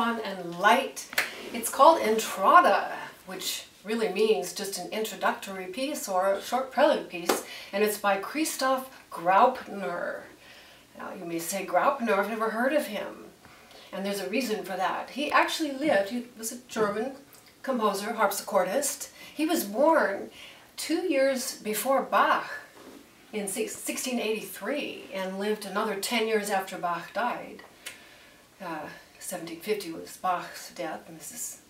fun and light. It's called Entrada, which really means just an introductory piece or a short prelude piece, and it's by Graupner. Now you may say, Graupner, I've never heard of him. And there's a reason for that. He actually lived, he was a German composer, harpsichordist. He was born 2 years before Bach in 1683 and lived another 10 years after Bach died. 1750 was Bach's death, and this is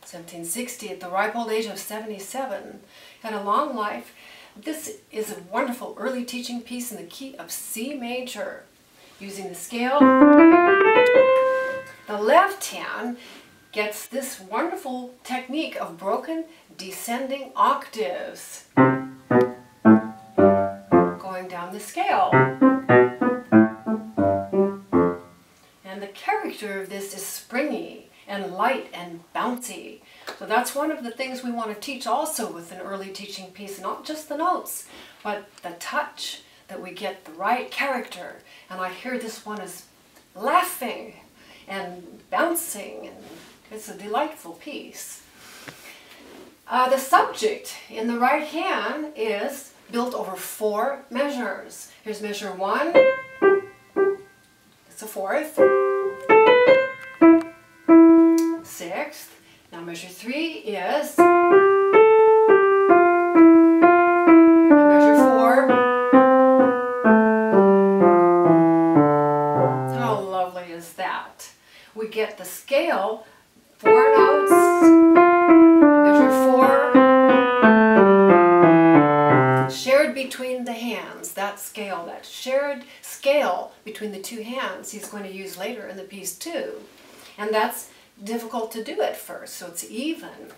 1760 at the ripe old age of 77. Had a long life. This is a wonderful early teaching piece in the key of C major, using the scale. The left hand gets this wonderful technique of broken descending octaves going down the scale. And the character of this is springy and light and bouncy. So that's one of the things we want to teach also with an early teaching piece, not just the notes, but the touch, that we get the right character. And I hear this one is laughing and bouncing, and it's a delightful piece. The subject in the right hand is built over 4 measures. Here's measure 1, it's a 4th, 6th. Now measure 3 is, and measure 4. How lovely is that? We get the scale, 4 notes, measure 4, shared between the hands. That scale, that shared scale between the 2 hands, he's going to use later in the piece too. And that's difficult to do at first, so it's even.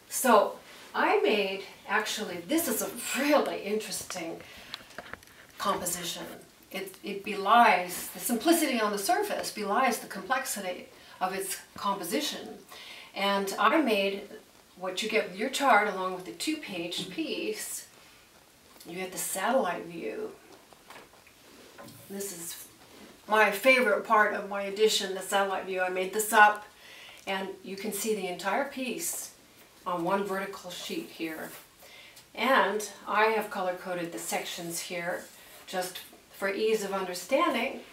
So I made, actually, this is a really interesting composition. It belies, the simplicity on the surface belies the complexity of its composition. And I made what you get with your chart along with the 2-page piece. You get the satellite view. This is my favorite part of my edition, the satellite view. I made this up, and you can see the entire piece on one vertical sheet here. And I have color-coded the sections here just for ease of understanding.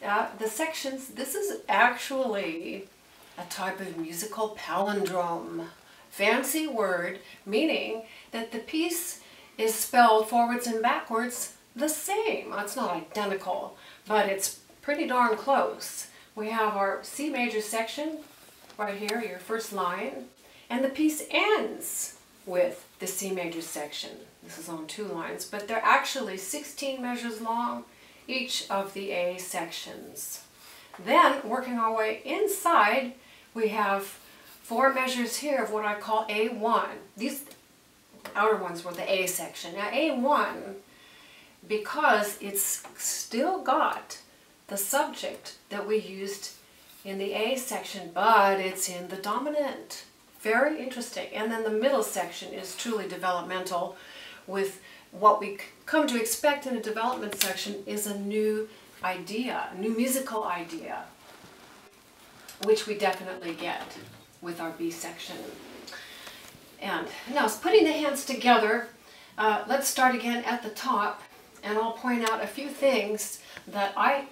The sections, this is actually a type of musical palindrome. Fancy word meaning that the piece is spelled forwards and backwards the same. It's not identical, but it's pretty darn close. We have our C major section right here, your first line, and the piece ends with the C major section. This is on 2 lines, but they're actually 16 measures long, each of the A sections. Then, working our way inside, we have 4 measures here of what I call A1. These outer ones were the A section. Now A1, because it's still got the subject that we used in the A section, but it's in the dominant. Very interesting. And then the middle section is truly developmental, with what we come to expect in a development section is a new idea, a new musical idea, which we definitely get with our B section. And now, putting the hands together, let's start again at the top, and I'll point out a few things that I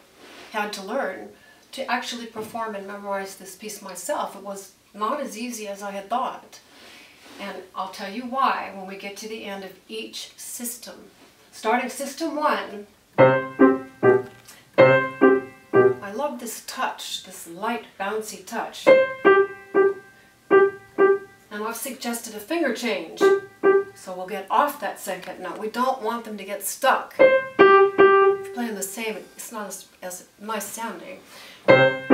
had to learn to actually perform and memorize this piece myself. It was not as easy as I had thought. And I'll tell you why when we get to the end of each system. Starting system 1, I love this touch, this light bouncy touch. And I've suggested a finger change, so we'll get off that second note. We don't want them to get stuck. If you're playing the same, it's not as nice sounding. Now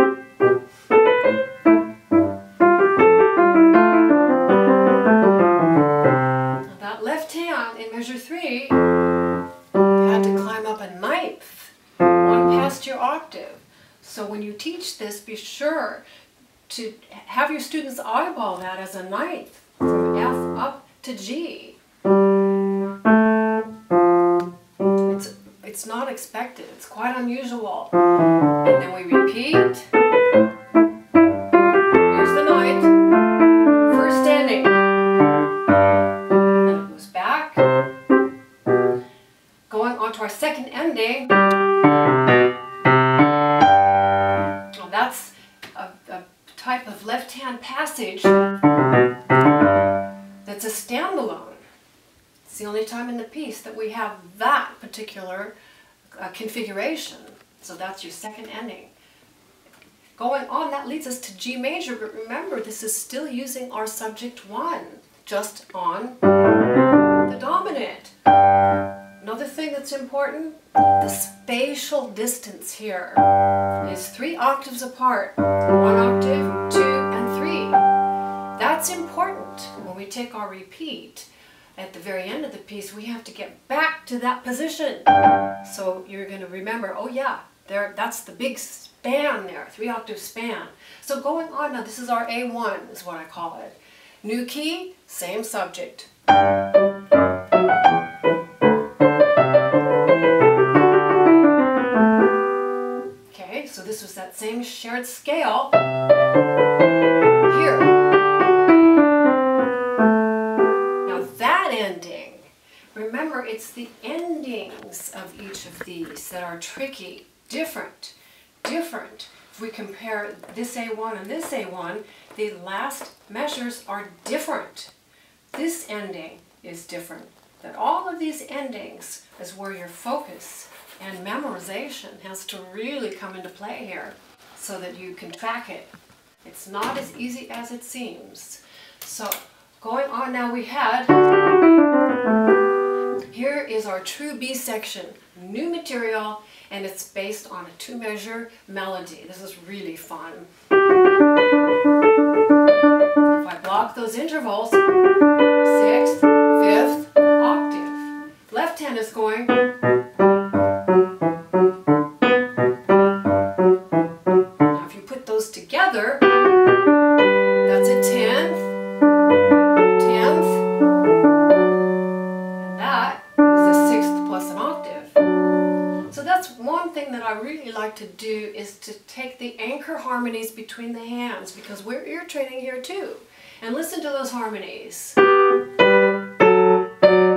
that left hand in measure 3, you had to climb up a 9th, 1 past your octave. So when you teach this, be sure to have your students eyeball that as a 9th, from F up to G. It's not expected, it's quite unusual. And then we repeat. a type of left-hand passage that's a standalone. It's the only time in the piece that we have that particular configuration. So that's your second ending. Going on, that leads us to G major, but remember, this is still using our subject 1, just on the dominant. Another thing that's important, the spatial distance here is 3 octaves apart, 1 octave, 2, and 3. That's important. When we take our repeat, at the very end of the piece, we have to get back to that position. So you're going to remember, oh yeah, that's the big span there, 3 octave span. So going on now, this is our A1 is what I call it. New key, same subject. Okay, so this was that same shared scale here. Now that ending, remember, it's the endings of each of these that are tricky. Different. If we compare this A1 and this A1, the last measures are different. This ending is different. That all of these endings is where your focus and memorization has to really come into play here so that you can track it. It's not as easy as it seems. So going on now, we had, here is our true B section, new material, and it's based on a 2-measure melody. This is really fun. If I block those intervals, 6th, 5th, octave. Left hand is going. Now if you put those together, that's a 10th, 10th, and that is a 6th plus an octave. So that's one thing that I really like to do, is to take the anchor harmonies between the hands, because we're ear training here too. And listen to those harmonies.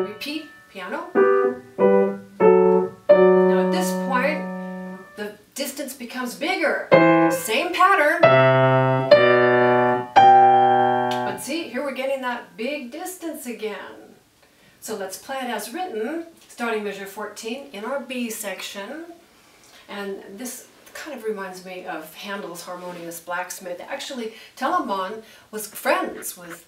Repeat, piano. Now at this point, the distance becomes bigger. Same pattern. But see, here we're getting that big distance again. So let's play it as written, starting measure 14 in our B section. And this kind of reminds me of Handel's Harmonious Blacksmith. Actually, Telemann was friends with,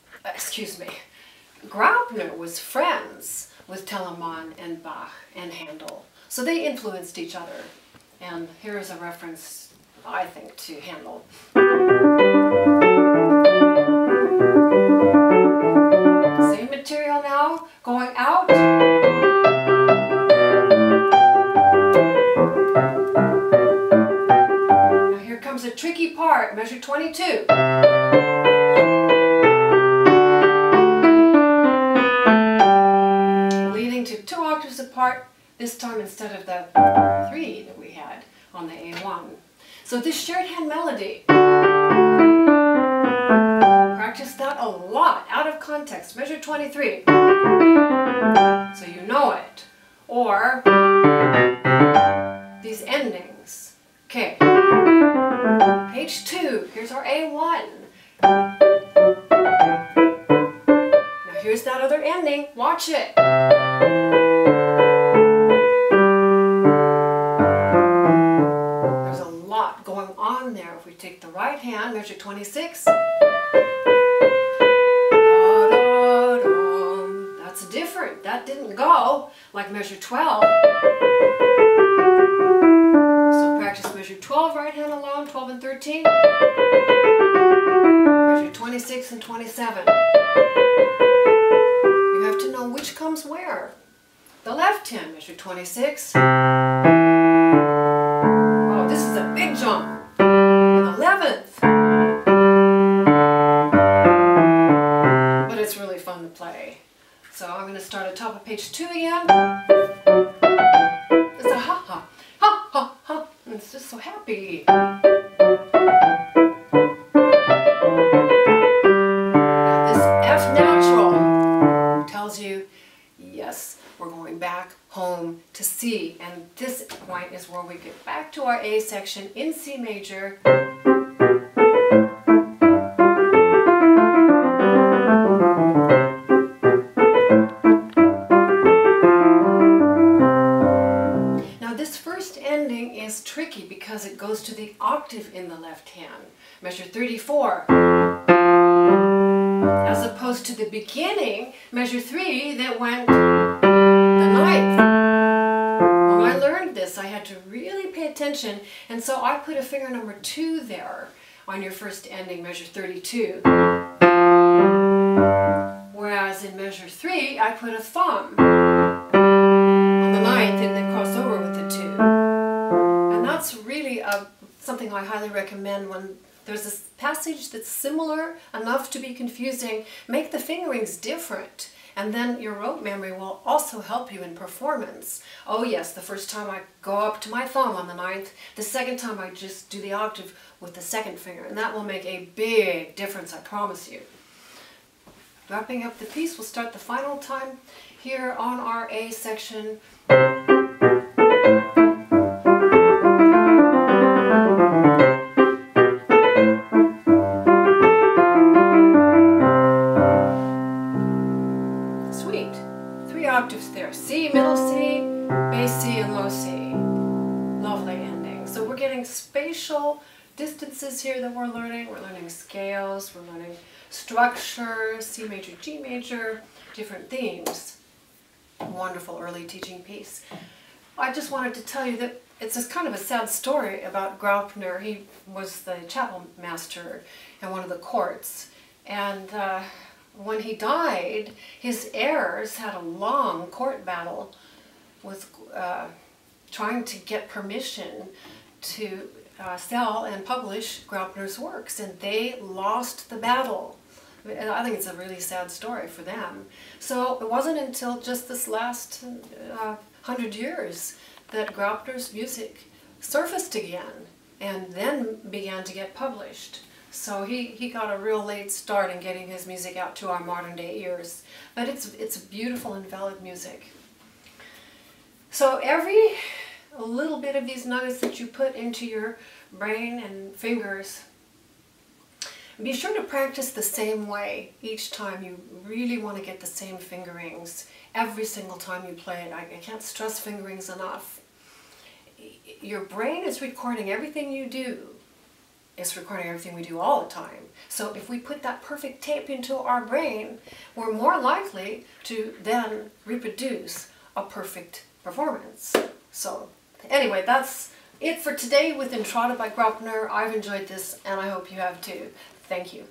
Graupner was friends with Telemann and Bach and Handel. So they influenced each other. And here is a reference, I think, to Handel. Same material now, going out. Now here comes a tricky part, measure 22. Leading to 2 octaves apart, this time instead of the 3 that we had on the A1. So this shared hand melody, practice that a lot, out of context. Measure 23, so you know it. Or these endings. Okay, page 2, here's our A1. Now here's that other ending, watch it. There's a lot going on there. If we take the right hand, measure 26. That's different. That didn't go like measure 12. So practice measure 12, right hand alone, 12 and 13. Measure 26 and 27. You have to know which comes where. The left hand, measure 26. Oh, this is a big jump. The 11th. But it's really fun to play. So I'm going to start at top of page 2 again. It's a ha-ha, ha-ha-ha. It's just so happy. Now this F natural tells you, yes, we're going back home to C. And this point is where we get back to our A section in C major. octave in the left hand. Measure 34. As opposed to the beginning, measure 3 that went the ninth. When I learned this, I had to really pay attention, and so I put a finger number 2 there on your first ending, measure 32. Whereas in measure 3, I put a thumb on the ninth and then cross over with the 2. And that's really something I highly recommend when there's a passage that's similar enough to be confusing. Make the fingerings different, and then your rote memory will also help you in performance. Oh yes, the first time I go up to my thumb on the ninth, the second time I just do the octave with the second finger, and that will make a big difference, I promise you. Wrapping up the piece, we'll start the final time here on our A section. Sweet. 3 octaves there. C, middle C, bass C, and low C. Lovely ending. So we're getting spatial distances here that we're learning. We're learning scales, we're learning structure, C major, G major, different themes. Wonderful early teaching piece. I just wanted to tell you that it's kind of a sad story about Graupner. He was the chapel master in one of the courts, and when he died, his heirs had a long court battle with trying to get permission to sell and publish Graupner's works, and they lost the battle. I think it's a really sad story for them. So it wasn't until just this last 100 years that Graupner's music surfaced again and then began to get published. So he got a real late start in getting his music out to our modern day ears. But it's beautiful and valid music. So every little bit of these nuggets that you put into your brain and fingers, be sure to practice the same way each time. You really want to get the same fingerings every single time you play it. I can't stress fingerings enough. Your brain is recording everything you do. It's recording everything we do all the time. So if we put that perfect tape into our brain, we're more likely to then reproduce a perfect performance. So anyway, that's it for today with Entrada by Graupner. I've enjoyed this, and I hope you have too. Thank you.